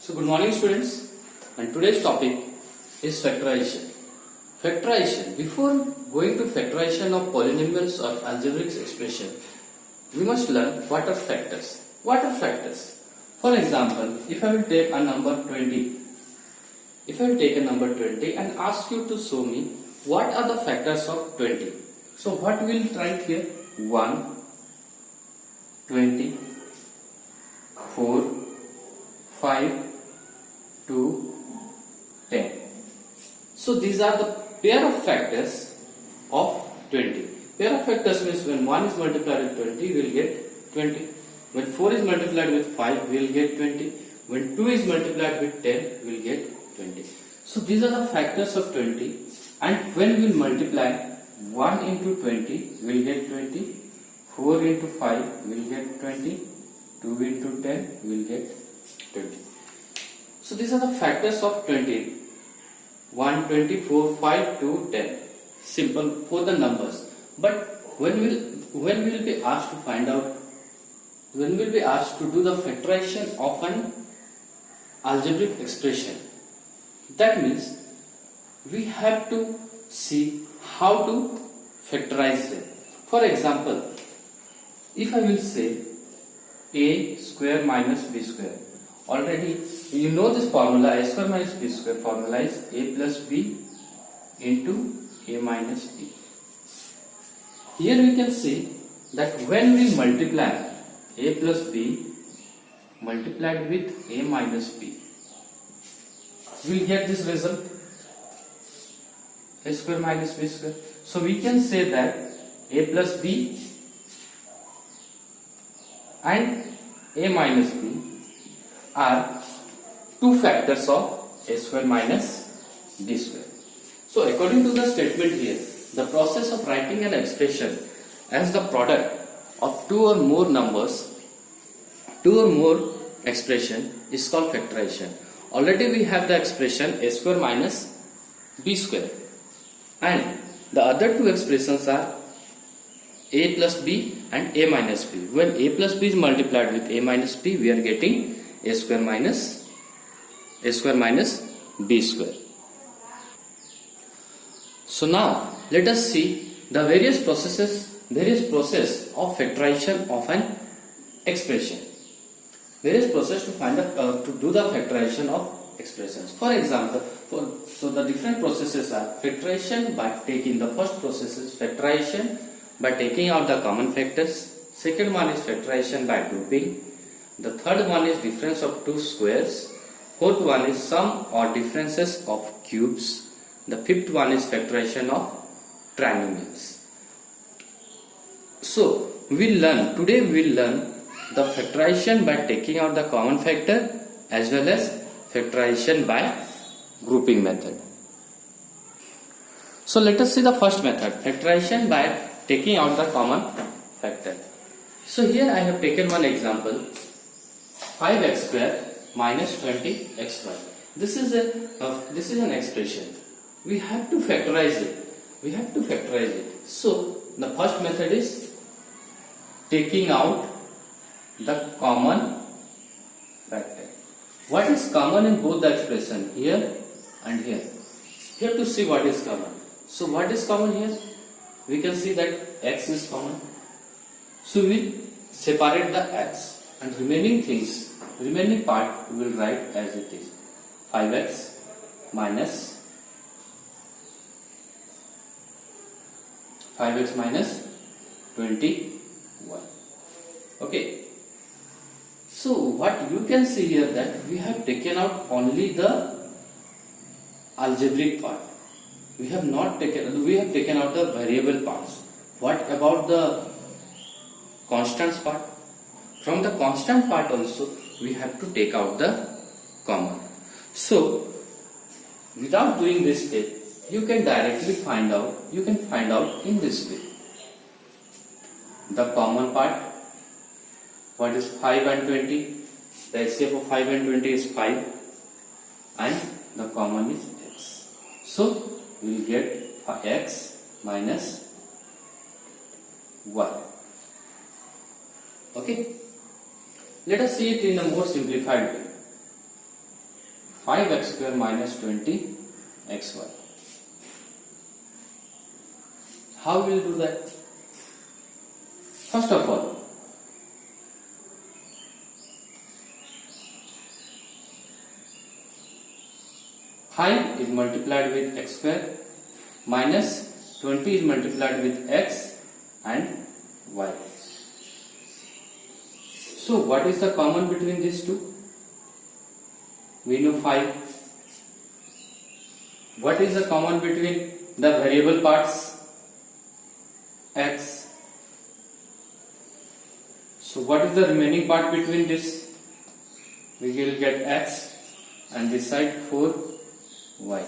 So good morning students, and today's topic is factorization. Factorization. Before going to factorization of polynomials or algebraic expression, we must learn what are factors. What are factors? For example, if I will take a number 20, and ask you to show me what are the factors of 20. So what we will write here? 1, 20, 4, 5, 2, 10. So these are the pair of factors of 20. Pair of factors means when 1 is multiplied with 20, we will get 20. When 4 is multiplied with 5, we will get 20. When 2 is multiplied with 10, we will get 20. So these are the factors of 20, and when we will multiply 1 into 20, we will get 20. 4 into 5, we will get 20. 2 into 10, we will get 20. So these are the factors of 20. 1, 24, 5, 2, 10. Simple for the numbers. But when we will be asked to find out, when we will be asked to do the factorization of an algebraic expression, that means we have to see how to factorize them. For example, if I will say a square minus b square, already you know this formula. A square minus b square formula is a plus b into a minus b. Here we can see that when we multiply a plus b multiplied with a minus b, we will get this result, a square minus b square. So we can say that a plus b and a minus b are two factors of a square minus b square. So according to the statement here, the process of writing an expression as the product of two or more numbers, two or more expression is called factorization. Already we have the expression a square minus b square, and the other two expressions are a plus b and a minus b. When a plus b is multiplied with a minus b, we are getting a square minus b square. So now let us see the various process of factorization of an expression. Various process to find out to do the factorization of expressions. For example, so the different processes are factorization by taking, the first process is factorization by taking out the common factors. Second one is factorization by grouping. The third one is difference of two squares. Fourth one is sum or differences of cubes. The fifth one is factorization of trinomials. So today we will learn the factorization by taking out the common factor as well as factorization by grouping method. So let us see the first method, factorization by taking out the common factor. So here I have taken one example, 5x square minus 20xy. This is an expression. We have to factorize it. So the first method is taking out the common factor. What is common in both the expression, here and here? You have to see what is common. So what is common here? We can see that x is common. So we will separate the x, and remaining part we will write as it is. 5x minus 21. Okay. So what you can see here, that we have taken out only the algebraic part. We have taken out the variable parts. What about the constants part? From the constant part also we have to take out the common. So without doing this step, you can find out in this way. The common part, what is 5 and 20? The HCF of 5 and 20 is 5, and the common is x. So we will get x minus y. Okay. Let us see it in a more simplified way. 5x square minus 20xy. How we will do that? First of all, 5 is multiplied with x square minus 20 is multiplied with x and y. So what is the common between these two? We know 5. What is the common between the variable parts? X. So what is the remaining part between this? We will get x and this side 4y.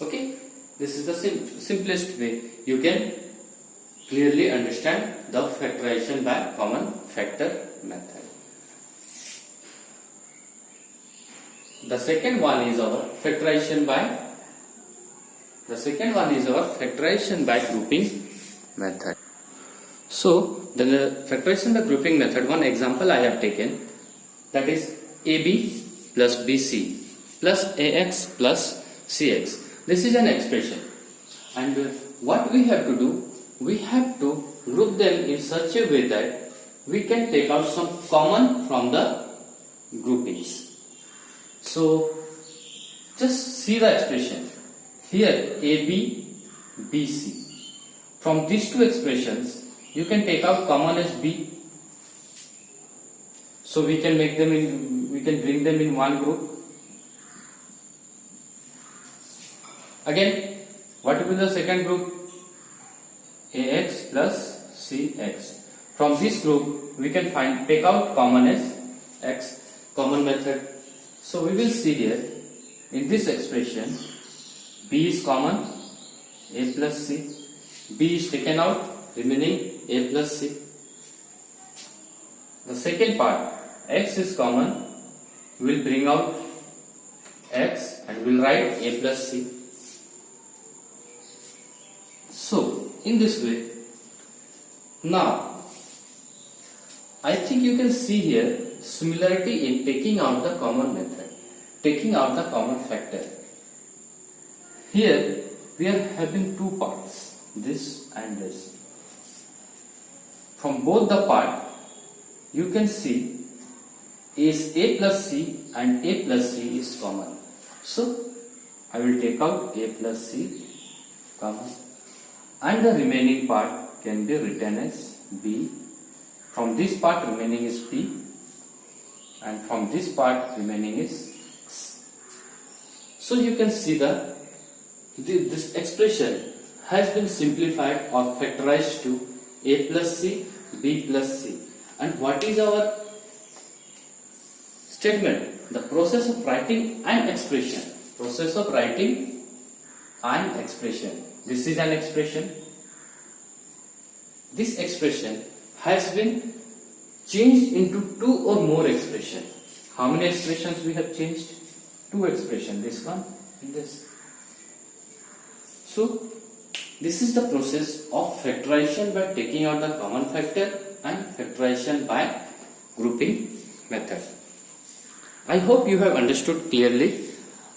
Okay, this is the simplest way you can clearly understand the factorization by common factor method. The second one is our factorization by grouping method. So the factorization by grouping method, one example I have taken, that is AB plus BC plus AX plus CX. This is an expression, and what we have to do, we have to group them in such a way that we can take out some common from the groupings. So just see the expression here, AB, BC. From these two expressions you can take out common as B. So we can bring them in one group. Again, what will be the second group? AX plus CX. From this group we can take out common as X, common method. So we will see here in this expression B is common, A plus C. B is taken out, remaining A plus C. The second part, X is common, we will bring out X and we will write A plus C. So in this way, now I think you can see here similarity in taking out the common method, taking out the common factor. Here we are having two parts, this and this. From both the part you can see is A plus C and A plus C is common. So I will take out A plus C common, and the remaining part can be written as B. From this part remaining is B, and from this part remaining is X. So you can see this expression has been simplified or factorized to A plus C, B plus C. And what is our statement? The process of writing an expression. Process of writing an expression. This is an expression. This expression has been changed into two or more expressions. How many expressions we have changed? Two expressions. This one and this. So this is the process of factorization by taking out the common factor and factorization by grouping method. I hope you have understood clearly,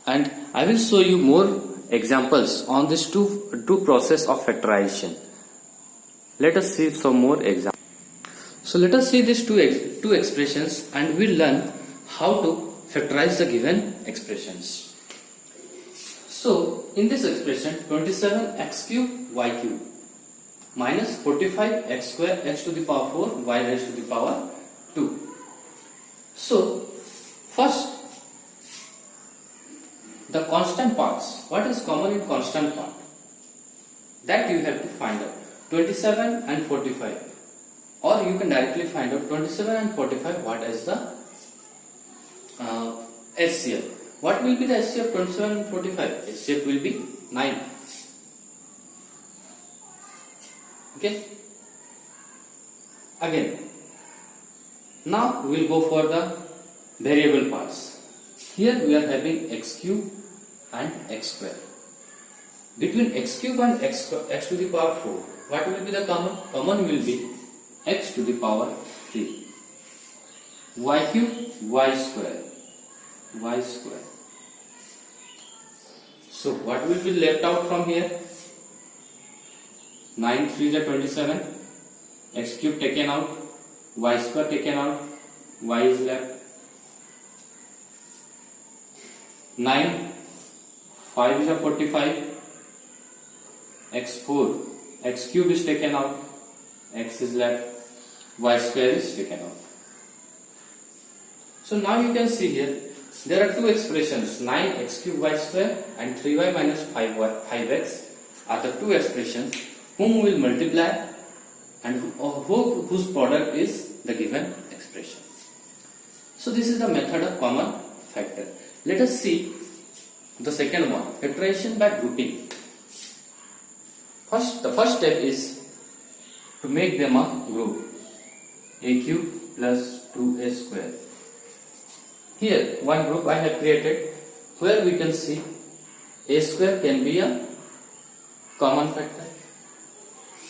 and I will show you more examples on this two process of factorization. Let us see some more examples. So let us see these two expressions and we'll learn how to factorize the given expressions. So in this expression 27x cube y cube minus 45x square x to the power 4 y raised to the power 2. So first, the constant parts. What is common in constant part? That you have to find out. 27 and 45. Or you can directly find out 27 and 45 what is the HCF. What will be the HCF 27 and 45? HCF will be 9. Okay. Again, now we will go for the variable parts. Here we are having x cube and x square. Between x cube and x to the power 4, what will be the common? Common will be x to the power 3. Y cube, y square. So what will be left out from here? 9 3 is 27, x cube taken out, y square taken out, y is left. 9 5 is 45, x4, x cube is taken out, x is left, y square is taken out. So now you can see here there are two expressions, 9x cube y square and 3y minus 5x are the two expressions whom we will multiply and whose product is the given expression. So this is the method of common factor. Let us see the second one, factorization by grouping. The first step is to make them a group, a cube plus 2a square. Here one group I have created where we can see a square can be a common factor.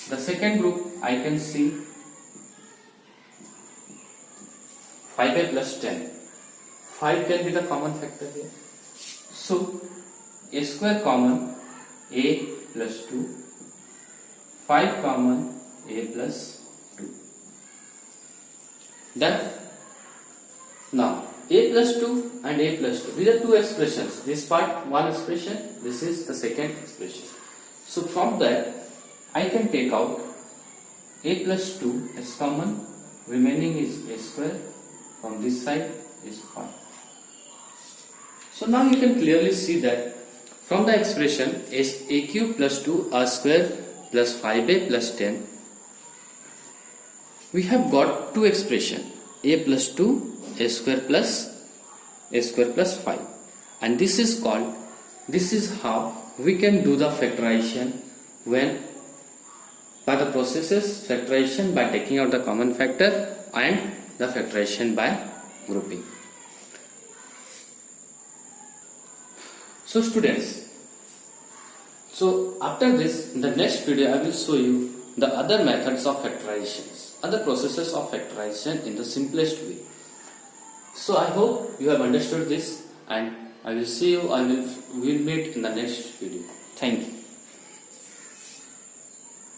The second group I can see 5a plus 10. 5 can be the common factor here. So a square common a plus 2, 5 common a plus 2. Then now a plus 2 and a plus 2, these are two expressions. This part one expression, this is the second expression. So from that I can take out a plus 2 is common, remaining is a square, from this side is 5. So now you can clearly see that from the expression a cube plus 2a square plus 5a plus 10, we have got two expressions, a plus 2, a square plus 5, and this is how we can do the factorization when by the processes factorization by taking out the common factor and the factorization by grouping. So students, so after this, in the next video I will show you the other methods of factorizations, other processes of factorization in the simplest way. So I hope you have understood this, and I will see you, we'll meet in the next video. Thank you.